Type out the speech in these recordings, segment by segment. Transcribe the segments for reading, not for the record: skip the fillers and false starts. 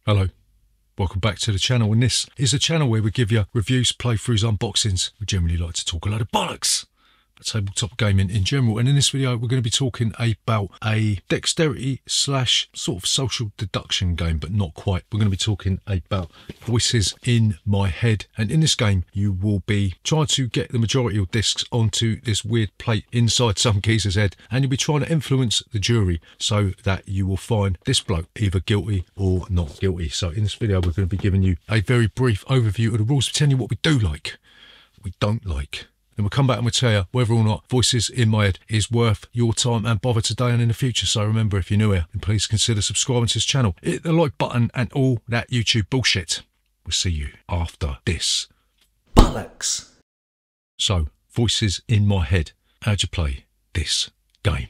Hello, welcome back to the channel, and this is a channel where we give you reviews, playthroughs, unboxings. We generally like to talk a lot of bollocks, tabletop gaming in general, and in this video we're going to be talking about a dexterity slash sort of social deduction game, but not quite. We're going to be talking about Voices in My Head, and in this game you will be trying to get the majority of discs onto this weird plate inside some geezer's head, and you'll be trying to influence the jury so that you will find this bloke either guilty or not guilty. So in this video we're going to be giving you a very brief overview of the rules, telling you what we do like, what we don't like. Then we'll come back and we'll tell you whether or not Voices in My Head is worth your time and bother today and in the future. So remember, if you're new here, then please consider subscribing to this channel. Hit the like button and all that YouTube bullshit. We'll see you after this. Bollocks! So, Voices in My Head. How'd you play this game?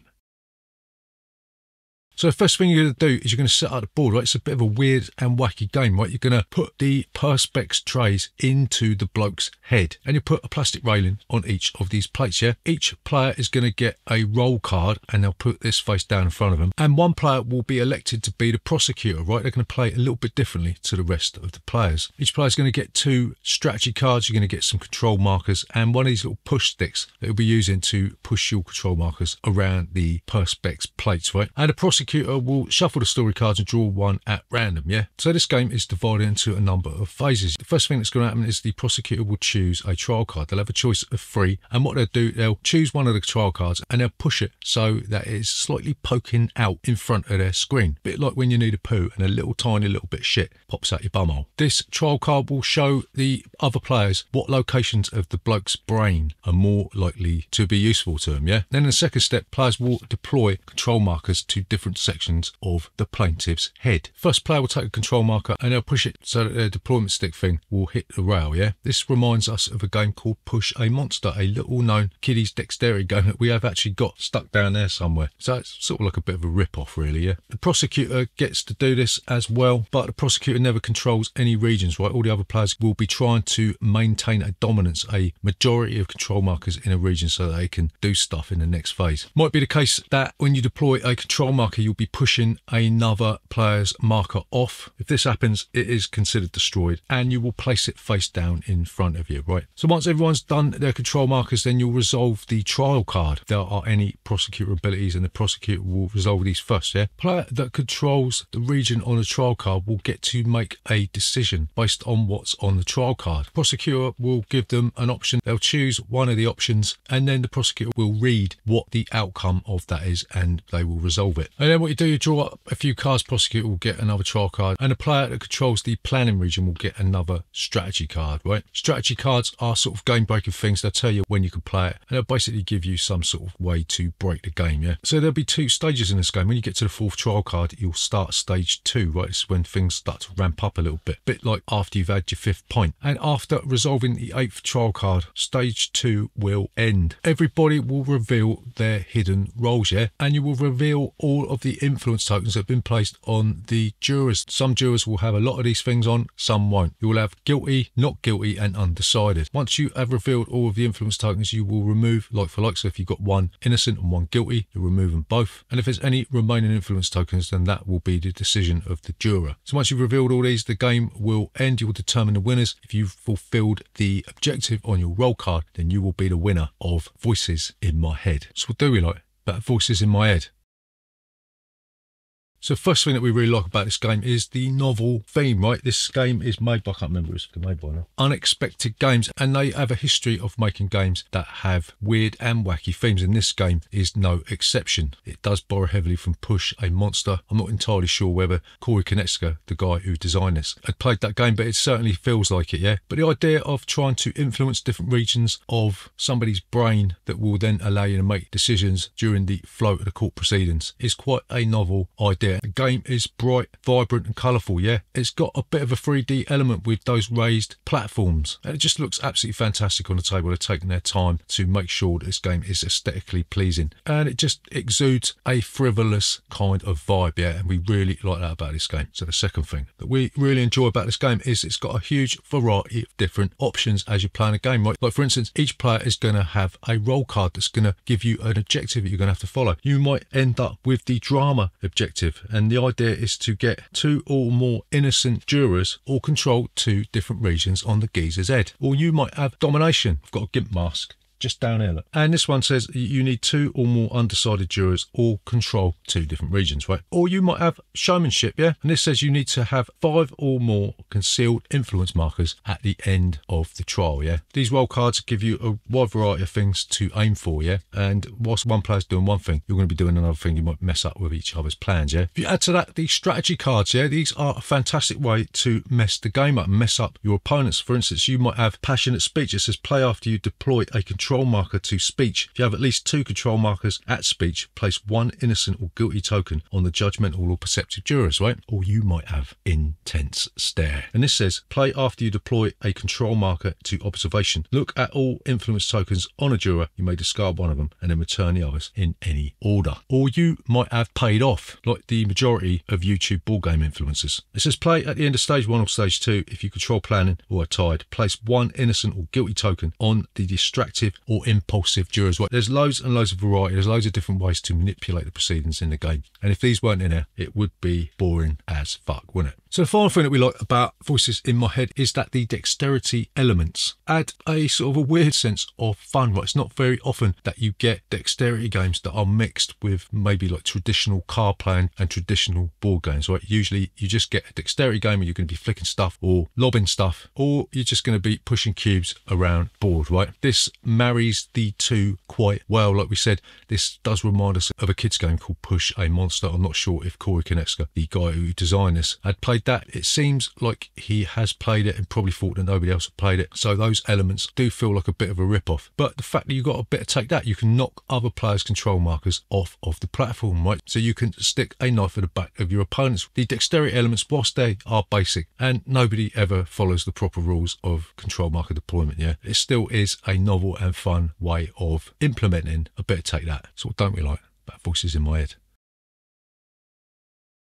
So the first thing you're going to do is you're going to set up the board, right? It's a bit of a weird and wacky game, right? You're going to put the perspex trays into the bloke's head, and you put a plastic railing on each of these plates, yeah? Each player is going to get a roll card, and they'll put this face down in front of them, and one player will be elected to be the prosecutor, right? They're going to play it a little bit differently to the rest of the players. Each player is going to get 2 strategy cards. You're going to get some control markers and one of these little push sticks that you'll be using to push your control markers around the perspex plates, right? And the prosecutor will shuffle the story cards and draw one at random, yeah? So this game is divided into a number of phases. The first thing that's going to happen is the prosecutor will choose a trial card. They'll have a choice of 3, and what they'll do, they'll choose one of the trial cards and they'll push it so that it is slightly poking out in front of their screen. A bit like when you need a poo and a little tiny little bit of shit pops out your bumhole. This trial card will show the other players what locations of the bloke's brain are more likely to be useful to them, yeah? Then in the second step, players will deploy control markers to different sections of the plaintiff's head. First player will take a control marker and they'll push it so that their deployment stick thing will hit the rail, yeah? This reminds us of a game called Push a Monster, a little known kiddies dexterity game that we have actually got stuck down there somewhere. So it's sort of like a bit of a rip-off really, yeah? The prosecutor gets to do this as well, but the prosecutor never controls any regions, right? All the other players will be trying to maintain a dominance, a majority of control markers in a region so that they can do stuff in the next phase. Might be the case that when you deploy a control marker, you'll be pushing another player's marker off. If this happens, it is considered destroyed and you will place it face down in front of you, right? So once everyone's done their control markers, then you'll resolve the trial card. If there are any prosecutor abilities, and the prosecutor will resolve these first, yeah? Player that controls the region on the trial card will get to make a decision based on what's on the trial card. The prosecutor will give them an option. They'll choose one of the options and then the prosecutor will read what the outcome of that is and they will resolve it. And then what you do, you draw up a few cards. Prosecutor will get another trial card, and the player that controls the planning region will get another strategy card, right? Strategy cards are sort of game breaking things. They'll tell you when you can play it, and they'll basically give you some sort of way to break the game, yeah? So there'll be 2 stages in this game. When you get to the 4th trial card, you'll start stage 2, right? This is when things start to ramp up a little bit like after you've had your 5th pint. And after resolving the 8th trial card, stage 2 will end. Everybody will reveal their hidden roles, yeah? And you will reveal all of the influence tokens that have been placed on the jurors. Some jurors will have a lot of these things on, some won't. You will have guilty, not guilty, and undecided. Once you have revealed all of the influence tokens, you will remove like for like. So if you've got 1 innocent and 1 guilty, you'll remove them both. And if there's any remaining influence tokens, then that will be the decision of the juror. So once you've revealed all these, the game will end. You will determine the winners. If you've fulfilled the objective on your roll card, then you will be the winner of Voices in My Head. So what do we like about Voices in My Head? So first thing that we really like about this game is the novel theme, right? This game is made by, I can't remember who it's made by now, Unexpected Games, and they have a history of making games that have weird and wacky themes, and this game is no exception. It does borrow heavily from Push a Monster. I'm not entirely sure whether Corey Konechka, the guy who designed this, had played that game, but it certainly feels like it, yeah? But the idea of trying to influence different regions of somebody's brain that will then allow you to make decisions during the flow of the court proceedings is quite a novel idea. The game is bright, vibrant and colourful, yeah? It's got a bit of a 3D element with those raised platforms. And it just looks absolutely fantastic on the table. They're taking their time to make sure that this game is aesthetically pleasing. And it just exudes a frivolous kind of vibe, yeah? And we really like that about this game. So the second thing that we really enjoy about this game is it's got a huge variety of different options as you're playing a game, right? Like for instance, each player is going to have a roll card that's going to give you an objective that you're going to have to follow. You might end up with the drama objective objective, and the idea is to get 2 or more innocent jurors all control 2 different regions on the geezer's head. Or you might have domination. I've got a gimp mask just down here, look. And this one says you need 2 or more undecided jurors all control 2 different regions, right? Or you might have showmanship, yeah? And this says you need to have 5 or more concealed influence markers at the end of the trial, yeah? These roll cards give you a wide variety of things to aim for, yeah? And whilst one player's doing one thing, you're going to be doing another thing. You might mess up with each other's plans, yeah? If you add to that the strategy cards, yeah? These are a fantastic way to mess the game up and mess up your opponents. For instance, you might have passionate speech. It says play after you deploy a control marker to speech. If you have at least 2 control markers at speech, place 1 innocent or guilty token on the judgmental or perceptive jurors, right? Or you might have intense stare. And this says play after you deploy a control marker to observation. Look at all influence tokens on a juror. You may discard one of them and then return the others in any order. Or you might have paid off, like the majority of YouTube board game influencers. It says play at the end of stage 1 or stage 2 if you control planning or are tied. Place 1 innocent or guilty token on the distractive or impulsive jurors. Right? There's loads and loads of variety. There's loads of different ways to manipulate the proceedings in the game. And if these weren't in there, it would be boring as fuck, wouldn't it? So the final thing that we like about Voices in My Head is that the dexterity elements add a sort of a weird sense of fun, right? It's not very often that you get dexterity games that are mixed with maybe like traditional card playing and traditional board games, right? Usually you just get a dexterity game where you're going to be flicking stuff or lobbing stuff, or you're just going to be pushing cubes around board, right? This marries the 2 quite well. Like we said, this does remind us of a kids game called Push a Monster. I'm not sure if Corey Konechka, the guy who designed this, had played that. It seems like he has played it and probably thought that nobody else had played it. So those elements do feel like a bit of a rip-off. But the fact that you've got a bit of take that, you can knock other players' control markers off of the platform, right? So you can stick a knife at the back of your opponents. The dexterity elements, whilst they are basic, and nobody ever follows the proper rules of control marker deployment, yeah? It still is a novel and fun way of implementing a bit of take that. So what don't we like about Voices in My Head?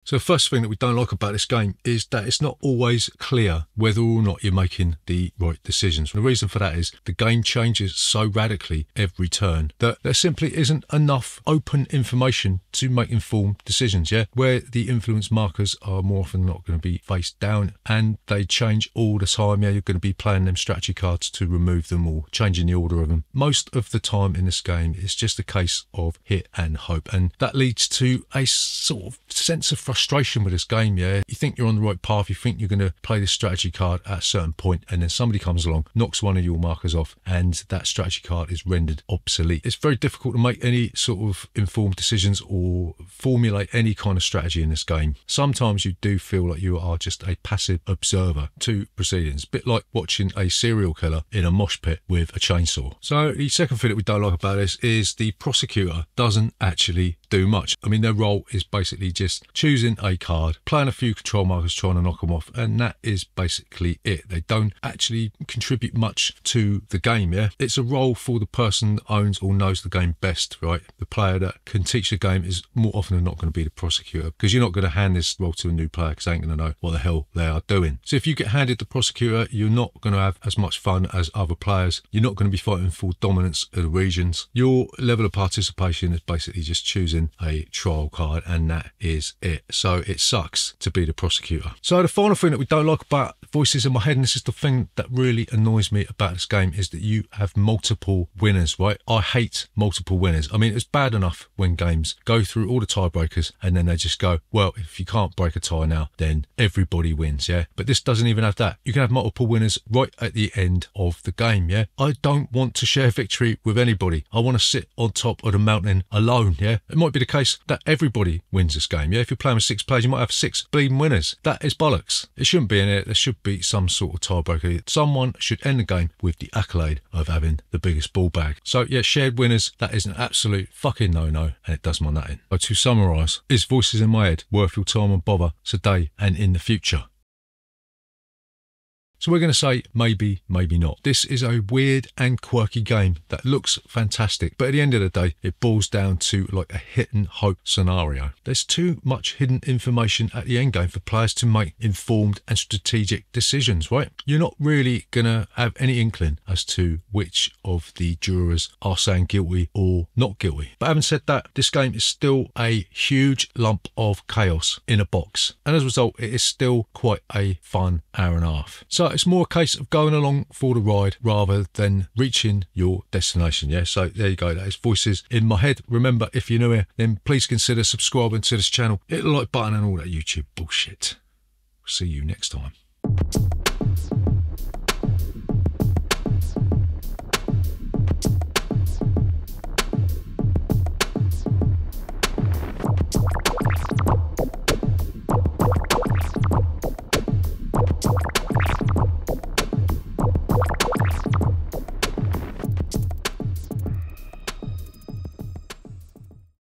So the first thing that we don't like about this game is that it's not always clear whether or not you're making the right decisions. The reason for that is the game changes so radically every turn that there simply isn't enough open information to make informed decisions, yeah? Where the influence markers are more often not going to be face down and they change all the time, yeah? You're going to be playing them strategy cards to remove them or changing the order of them. Most of the time in this game, it's just a case of hit and hope, and that leads to a sort of sense of frustration with this game, yeah? You think you're on the right path, you think you're going to play this strategy card at a certain point, and then somebody comes along, knocks one of your markers off, and that strategy card is rendered obsolete. It's very difficult to make any sort of informed decisions or formulate any kind of strategy in this game. Sometimes you do feel like you are just a passive observer to proceedings, a bit like watching a serial killer in a mosh pit with a chainsaw. So the second thing that we don't like about this is the prosecutor doesn't actually do much. I mean, their role is basically just choosing a card, playing a few control markers, trying to knock them off, and that is basically it. They don't actually contribute much to the game, yeah? It's a role for the person that owns or knows the game best, right? The player that can teach the game is more often than not going to be the prosecutor, because you're not going to hand this role to a new player because they ain't going to know what the hell they are doing. So if you get handed the prosecutor, you're not going to have as much fun as other players. You're not going to be fighting for dominance of the regions. Your level of participation is basically just choosing a trial card, and that is it. So it sucks to be the prosecutor. So the final thing that we don't like about Voices in My Head, and this is the thing that really annoys me about this game, is that you have multiple winners, right? I hate multiple winners. I mean, it's bad enough when games go through all the tiebreakers and then they just go, well, if you can't break a tie now, then everybody wins, yeah? But this doesn't even have that. You can have multiple winners right at the end of the game, yeah? I don't want to share victory with anybody. I want to sit on top of the mountain alone, yeah? It might be the case that everybody wins this game, yeah? If you're playing with 6 players, you might have 6 bleeding winners. That is bollocks. It shouldn't be in it. There should be some sort of tiebreaker. Someone should end the game with the accolade of having the biggest ball bag. So yeah, shared winners, that is an absolute fucking no-no, and it does my nutting. So to summarise, is Voices in My Head worth your time and bother today and in the future? So we're going to say maybe, maybe not. This is a weird and quirky game that looks fantastic, but at the end of the day, it boils down to like a hit and hope scenario. There's too much hidden information at the end game for players to make informed and strategic decisions, right? You're not really going to have any inkling as to which of the jurors are saying guilty or not guilty. But having said that, this game is still a huge lump of chaos in a box, and as a result, it is still quite a fun hour and a half. So it's more a case of going along for the ride rather than reaching your destination. Yeah, so there you go. That is Voices in My Head. Remember, if you're new here, then please consider subscribing to this channel. Hit the like button and all that YouTube bullshit. See you next time.